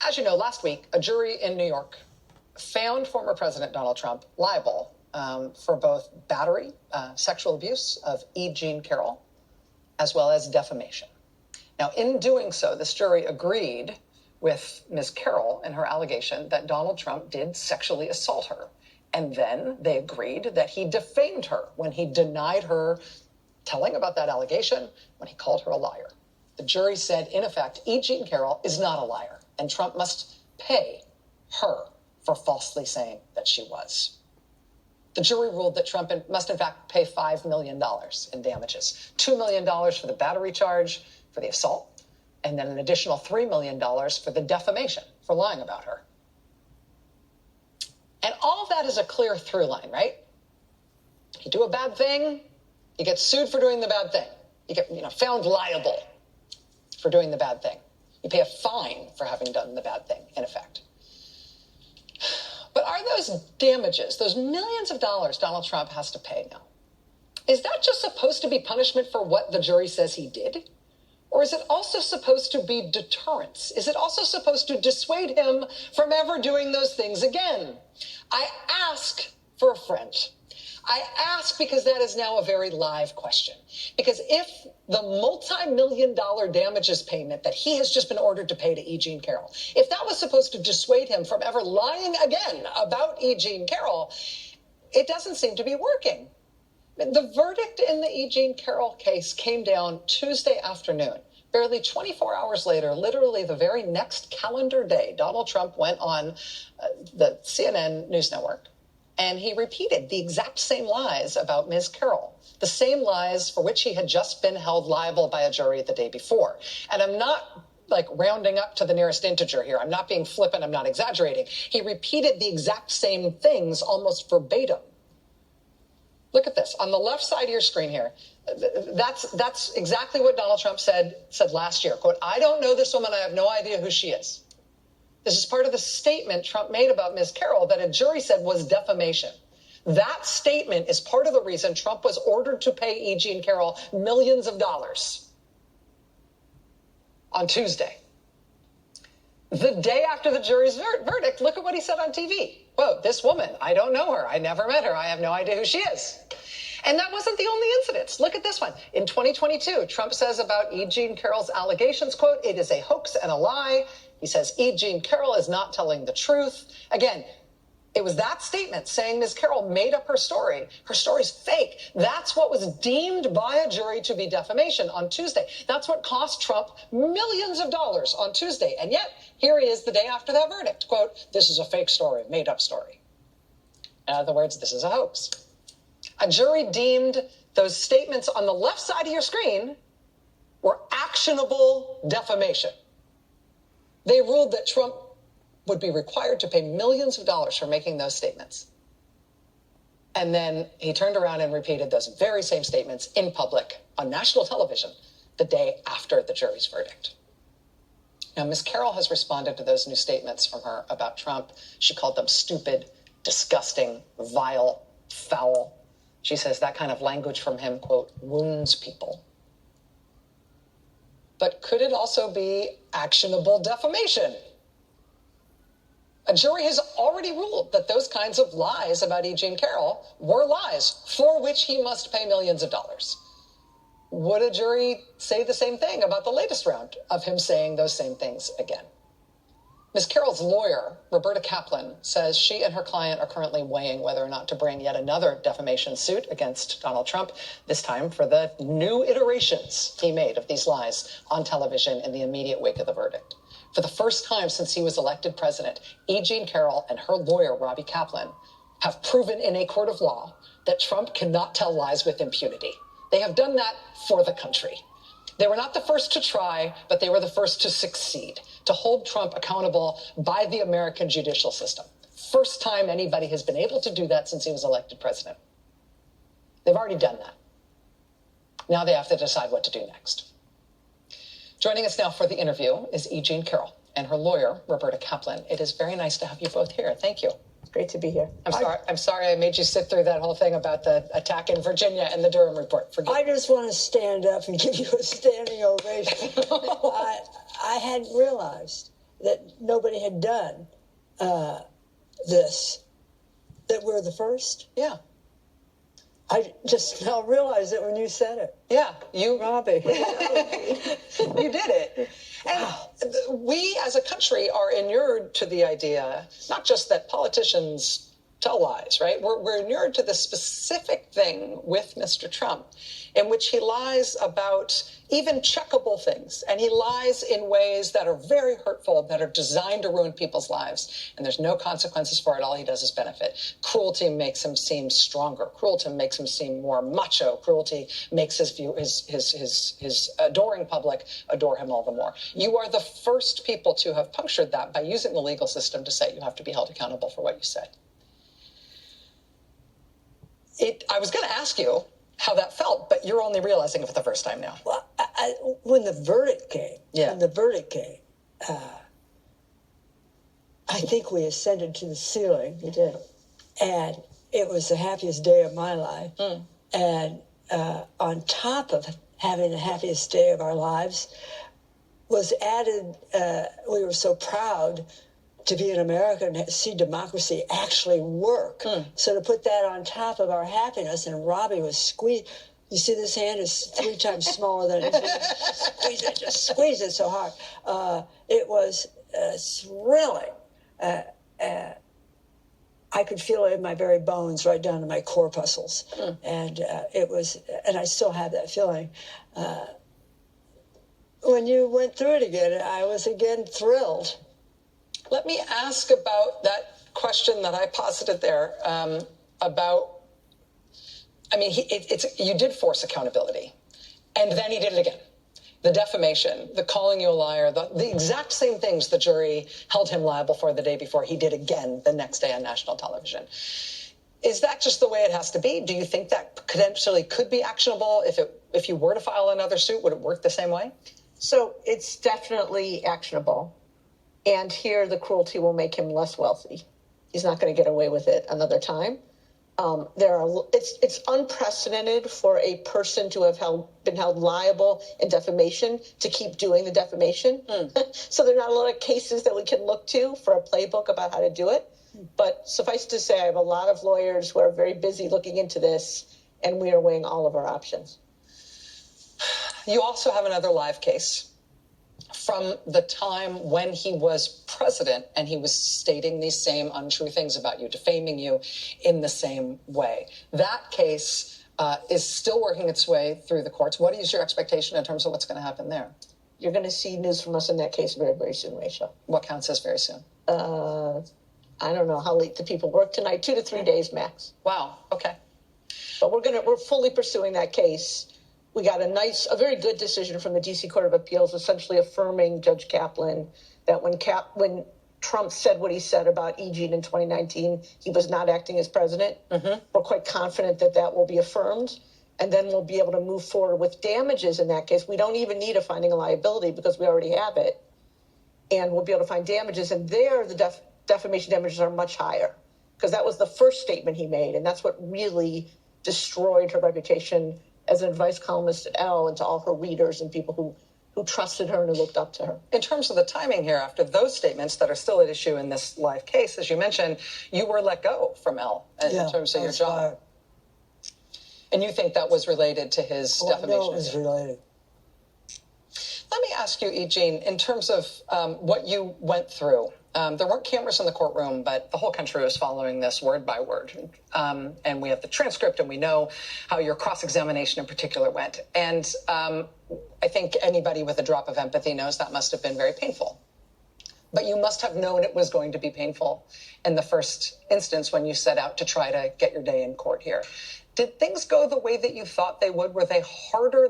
As you know, last week, a jury in New York found former President Donald Trump liable for both battery, sexual abuse of E. Jean Carroll, as well as defamation. Now, in doing so, this jury agreed with Ms. Carroll in her allegation that Donald Trump did sexually assault her. And then they agreed that he defamed her when he denied her telling about that allegation, when he called her a liar. The jury said, in effect, E. Jean Carroll is not a liar, and Trump must pay her for falsely saying that she was. The jury ruled that Trump must, in fact, pay $5 million in damages, $2 million for the battery charge, for the assault, and then an additional $3 million for the defamation, for lying about her. And all of that is a clear through line, right? You do a bad thing, you get sued for doing the bad thing. You get found liable for doing the bad thing. You pay a fine for having done the bad thing, in effect. But are those damages, those millions of dollars Donald Trump has to pay now, is that just supposed to be punishment for what the jury says he did? Or is it also supposed to be deterrence? Is it also supposed to dissuade him from ever doing those things again? I ask for a friend. I ask because that is now a very live question. Because if the multi-million-dollar damages payment that he has just been ordered to pay to E. Jean Carroll, if that was supposed to dissuade him from ever lying again about E. Jean Carroll, it doesn't seem to be working. The verdict in the E. Jean Carroll case came down Tuesday afternoon. Barely 24 hours later, literally the very next calendar day, Donald Trump went on the CNN News Network, and he repeated the exact same lies about Ms. Carroll, the same lies for which he had just been held liable by a jury the day before. And I'm not rounding up to the nearest integer here. I'm not being flippant. I'm not exaggerating. He repeated the exact same things almost verbatim. Look at this. On the left side of your screen here, that's exactly what Donald Trump said last year. Quote, "I don't know this woman. I have no idea who she is." This is part of the statement Trump made about Ms. Carroll that a jury said was defamation. That statement is part of the reason Trump was ordered to pay E. Jean Carroll millions of dollars on Tuesday. The day after the jury's verdict, look at what he said on TV. Quote, "This woman, I don't know her. I never met her. I have no idea who she is." And that wasn't the only incidents. Look at this one. In 2022, Trump says about E. Jean Carroll's allegations, quote, "It is a hoax and a lie." He says E. Jean Carroll is not telling the truth. Again, it was that statement saying Ms. Carroll made up her story. Her story's fake. That's what was deemed by a jury to be defamation on Tuesday. That's what cost Trump millions of dollars on Tuesday. And yet, here he is the day after that verdict. Quote, "This is a fake story, made up story." In other words, this is a hoax. A jury deemed those statements on the left side of your screen were actionable defamation. They ruled that Trump would be required to pay millions of dollars for making those statements. And then he turned around and repeated those very same statements in public on national television the day after the jury's verdict. Now, Ms. Carroll has responded to those new statements from her about Trump. She called them stupid, disgusting, vile, foul. She says that kind of language from him, quote, "wounds people." But could it also be actionable defamation? A jury has already ruled that those kinds of lies about E. Jean Carroll were lies for which he must pay millions of dollars. Would a jury say the same thing about the latest round of him saying those same things again? Ms. Carroll's lawyer, Roberta Kaplan, says she and her client are currently weighing whether or not to bring yet another defamation suit against Donald Trump, this time for the new iterations he made of these lies on television in the immediate wake of the verdict. For the first time since he was elected president, E. Jean Carroll and her lawyer, Robbie Kaplan, have proven in a court of law that Trump cannot tell lies with impunity. They have done that for the country. They were not the first to try, but they were the first to succeed, to hold Trump accountable by the American judicial system. First time anybody has been able to do that since he was elected president. They've already done that. Now they have to decide what to do next. Joining us now for the interview is E. Jean Carroll and her lawyer, Roberta Kaplan. It is very nice to have you both here. Thank you. Great to be here. I'm sorry I made you sit through that whole thing about the attack in Virginia and the Durham report. Forgive me. I just want to stand up and give you a standing ovation. I hadn't realized that nobody had done this, that we're the first? Yeah. I just now realized it when you said it. Yeah, Robbie. You did it. And we as a country are inured to the idea, not just that politicians tell lies, right? We're inured to the specific thing with Mr. Trump in which he lies about even checkable things. And he lies in ways that are very hurtful, that are designed to ruin people's lives. And there's no consequences for it. All he does is benefit. Cruelty makes him seem stronger. Cruelty makes him seem more macho. Cruelty makes his adoring public adore him all the more. You are the first people to have punctured that by using the legal system to say you have to be held accountable for what you said. I was going to ask you how that felt, but you're only realizing it for the first time now. Well, when the verdict came, I think we ascended to the ceiling. You did. And it was the happiest day of my life. And on top of having the happiest day of our lives was added, we were so proud to be an American and see democracy actually work. So to put that on top of our happiness, and Robbie was squeezed. You see, this hand is 3 times smaller than it is. Just squeeze it so hard. It was thrilling. I could feel it in my very bones, right down to my corpuscles. And it was, and I still have that feeling. When you went through it again, I was again thrilled. Let me ask about that question that I posited there about, I mean, you did force accountability, and then he did it again. The defamation, the calling you a liar, the exact same things the jury held him liable for the day before, he did again the next day on national television. Is that just the way it has to be? Do you think that potentially could be actionable? If you were to file another suit, would it work the same way? So it's definitely actionable. And here the cruelty will make him less wealthy. He's not going to get away with it another time. It's unprecedented for a person to have been held liable in defamation to keep doing the defamation. So there are not a lot of cases that we can look to for a playbook about how to do it. But suffice to say, I have a lot of lawyers who are very busy looking into this, and we are weighing all of our options. You also have another live case from the time when he was president and he was stating these same untrue things about you, defaming you in the same way. That case is still working its way through the courts. What is your expectation in terms of what's going to happen there? You're going to see news from us in that case very, very soon, Rachel. What counts as very soon? I don't know how late the people work tonight, 2 to 3 days max. Wow. Okay. But we're fully pursuing that case. We got a very good decision from the D.C. Court of Appeals, essentially affirming Judge Kaplan that when Trump said what he said about E. Jean in 2019, he was not acting as president. We're quite confident that that will be affirmed, and then we'll be able to move forward with damages in that case. We don't even need a finding of liability because we already have it, and we'll be able to find damages. And there, the defamation damages are much higher because that was the first statement he made, and that's what really destroyed her reputation as an advice columnist at Elle and to all her readers and people who trusted her and who looked up to her. In terms of the timing here, after those statements that are still at issue in this live case, as you mentioned, you were let go from Elle in terms of your job. Fired. And you think that was related to his defamation? No, it was related. Let me ask you, E. Jean, in terms of what you went through, there weren't cameras in the courtroom, but the whole country was following this word by word. And we have the transcript, and we know how your cross-examination in particular went. And I think anybody with a drop of empathy knows that must have been very painful. But you must have known it was going to be painful in the first instance when you set out to try to get your day in court here. Did things go the way that you thought they would? Were they harder